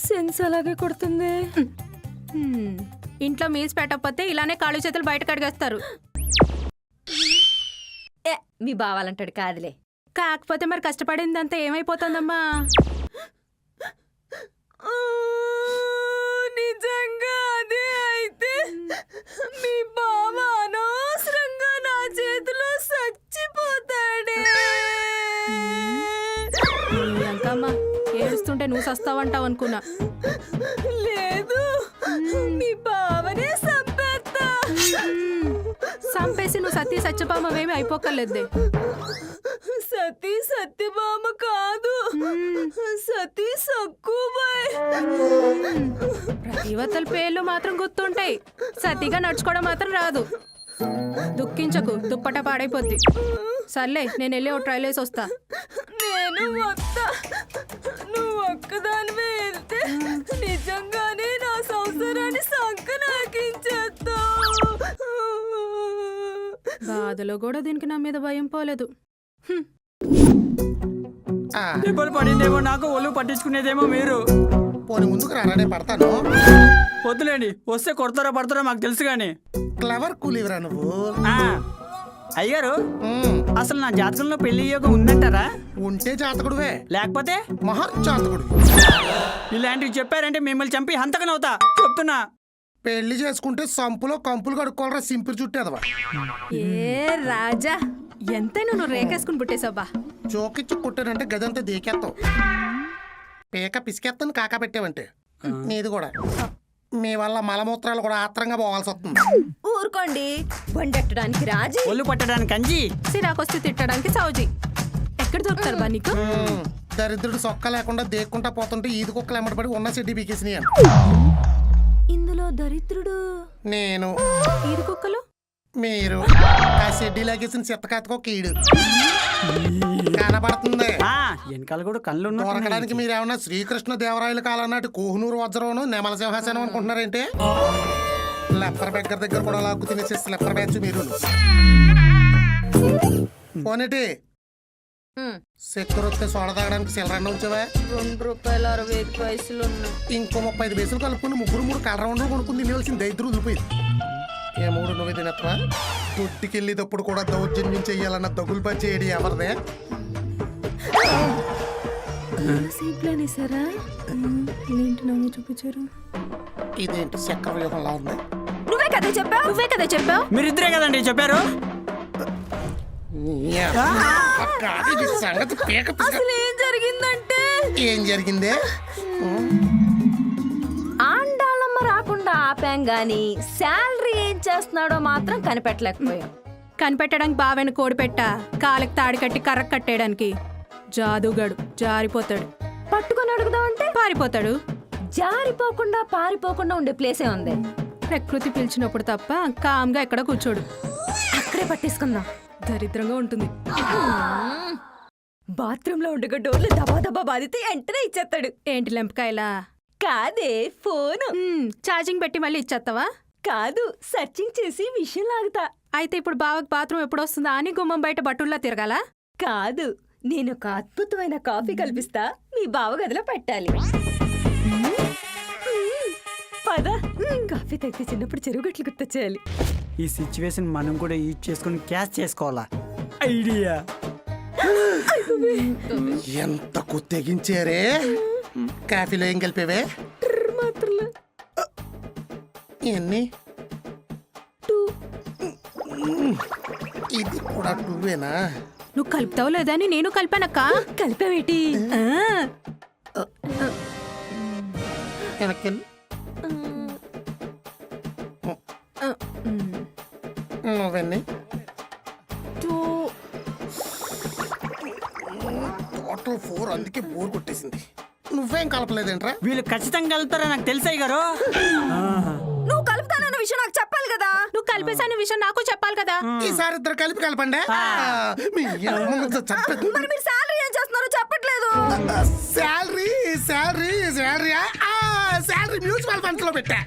Sense అలాగే కొడుతుంది. ఇంట్లో మీల్స్ పెట్టకపోతే ఇలానే కాళ్ళు చేతులు బయట కడిగేస్తారు. మీ బావాలంటాడు కాదులే. కాకపోతే మరి కష్టపడిందంతా ఏమైపోతుందమ్మా? నిజంగా అదే అయితే మీ బావ అనవసరంగా నా చేతిలో చచ్చిపోతాడే. అంకమ్మా ఏడుస్తుంటే నువ్వు సస్తావంటావు అనుకున్నా. లేదు, మీ బావనే చంపేస్తా. చంపేసి నువ్వు సతీ సత్యభామవేమి అయిపోకలేదే. సతీ సత్యభామ కాదు, సతీ సక్కుబాయ్. యువతల పేర్లు మాత్రం గుర్తుంటాయి, సతీగా నడుచుకోవడం మాత్రం రాదు. దుఃఖించకు, దుప్పట పాడైపోద్ది. సర్లే నేను వెళ్ళి ఓ ట్రైల్ వేసి వస్తా. నేను వస్తా, నువ్వు ఒక్కదానివే వెళ్తే నిజంగానే నా సంసారాన్ని సంక నాకించేస్తావు. బాధలో కూడా దీనికి నా మీద భయం పోలేదు. దెబ్బలు పడిందేమో నాకు, ఒళ్ళు పట్టించుకునేదేమో మీరు. పోనీ ముందుకు రానే పడతాను. వద్దులేండి, వస్తే కొడతారో పడతారో మాకు తెలుసు గాని. క్లవర్ కూలీవరా నువ్వు. అయ్యారు, అసలు నా జాతకంలో పెళ్లి యోగం ఉందంటారా? ఉంటే జాతకుడువే, లేకపోతే మహా జాతకుడు. ఇలాంటివి చెప్పారంటే మిమ్మల్ని చంపి హంతకనవుతా చెప్తున్నా. పెళ్లి చేసుకుంటే సంపులో కంపులు కడుక్కోవరా, సింపుల్ చుట్టేదవా. ఏ రాజా, ఎంతైనా నువ్వు రేకేసుకుని పుట్టేసావా? చోకిచ్చి కుట్టానంటే గదంతా దేకేస్తావు. పీక పిసికేస్తాను కాకా పెట్టావంటే. నీది కూడా మీ వల్ల మలమూత్రాలు కూడా ఆత్రంగా పోవాల్సి వస్తుంది. ఊరుకోండి, బండెట్టడానికి రాజీ, ఒళ్ళు పట్టడానికి కంజి, సిరాకొస్తే తిట్టడానికి సౌజీ. ఎక్కడ దొరుకుతారు బా నీకు? దరిద్రుడు సొక్క లేకుండా దేక్కుంటా పోతుంటే ఈది కుక్కలు ఎమ్మటపడి ఉన్న చెడ్డి బీకేసినాయి. ఇందులో దరిద్రుడు నేను. ఈది కుక్కలు మీరు. ఆ షెడ్డీ లాగేసిన చిత్తకాతకో కీడు కనబడుతుంది. వెనకాల కూడా కళ్ళు దొరకడానికి మీరేమన్నా శ్రీకృష్ణ దేవరాయల కాలం నాటి కోహనూరు వజ్రం నెమల సింహాసనం అనుకుంటున్నారేంటి? లెప్పర్ బెగ్గర దగ్గర కూడా లాక్కు తినేసే లెప్పర్ బ్యాచ్ మీరు. పోనేటి సెక్యూర్ వస్తే సోడ తాగడానికి సిల్లరన్న ఉంచావా? ₹2.60 ఇంకో 35 పైసలు కలుపుకుని ముగ్గురు కలర్ రౌండ్లు కొనుక్కుని తినేవలసిన దైద్రు వదిలిపోయింది. ఏ మూడు నువ్వే తినత్వా? దొడ్డికెళ్ళేటప్పుడు కూడా దౌర్జన్యం చెయ్యాలన్న దగులు పచ్చేయడి ఎవరిదే? చూపించారు. ఇదేంటి చక్ర వ్యూహంలా ఉంది? నువ్వే కదా చెప్పావు. మీరిద్దరే కదండి చెప్పారు. సంగతి అసలు ఏం జరిగిందంటే, ఏం జరిగిందే? ఆండాలమ్మ రాకుండా ఆపాం గాని శాలరీ ఏం చేస్తున్నాడో మాత్రం కనిపెట్టలేకపోయాం. కనిపెట్టడానికి బావైన కోడి పెట్ట, కాళ్ళకి తాడి కట్టి కర్రకు కట్టేయడానికి. జాదుగాడు జారిపోతాడు, పట్టుకొని అడుగుదామంటే పారిపోతాడు. జారిపోకుండా పారిపోకుండా ఉండే ప్లేసే ఉంది. ప్రకృతి పిలిచినప్పుడు తప్ప కామ్గా ఎక్కడ కూర్చోడు. అక్కడే పట్టేసుకుందాం. దరిద్రంగా ఉంటుంది. బాత్రూమ్ లో ఉండగా డోర్లు దబా దబా బాధితే వెంటనే ఇచ్చేస్తాడు. ఏంటి లెంపకాయలా? కాదే, ఫోను. ఛార్జింగ్ పెట్టి మళ్ళీ ఇచ్చేస్తావా? కాదు, సర్చింగ్ చేసి విషయం లాగుతా. అయితే ఇప్పుడు బావకి బాత్రూమ్ ఎప్పుడు వస్తుందా అని గుమ్మం బయట బట్టుల్లా తిరగాలా? కాదు, నేను ఒక అద్భుతమైన కాఫీ కల్పిస్తా, మీ బావ గదిలో పెట్టాలి. పద, కాఫీ తాగితే చిన్నప్పుడు చెరువుగట్లు గుర్తొచ్చేయాలి. ఈ సిచ్యువేషన్ మనం కూడా యూజ్ చేసుకుని క్యాష్ చేసుకోవాలా? ఐడియా. ఎంత తెగించారే. కాఫీలో ఏం కలిపేవే? మాత్రలు ఎన్ని? ఇది కూడా టూవేనా? నువ్వు కలుపుతావు లేదా అని నేను కలిపానక్క. కలిపావేటి? వెనక్కి నువ్వెన్ని? టోటల్ 4. అందుకే బోర్ కొట్టేసింది. నువ్వేం కలపలేదేంట్రా? వీళ్ళు ఖచ్చితంగా కలుపుతారా నాకు తెలుసాయి గారు. నువ్వు కలుపుతానన్న విషయం నాకు చెప్పాలి కదా. నువ్వు కలిపేసాన విషయం నాకు చెప్పాలి కదా. ఈసారి ఇద్దరు కలిపి కలపండి. మరి మీరు శాలరీ ఏం చేస్తున్నారో చెప్పట్లేదు. శాలరీ మ్యూచువల్ ఫండ్స్ లో పెట్టా.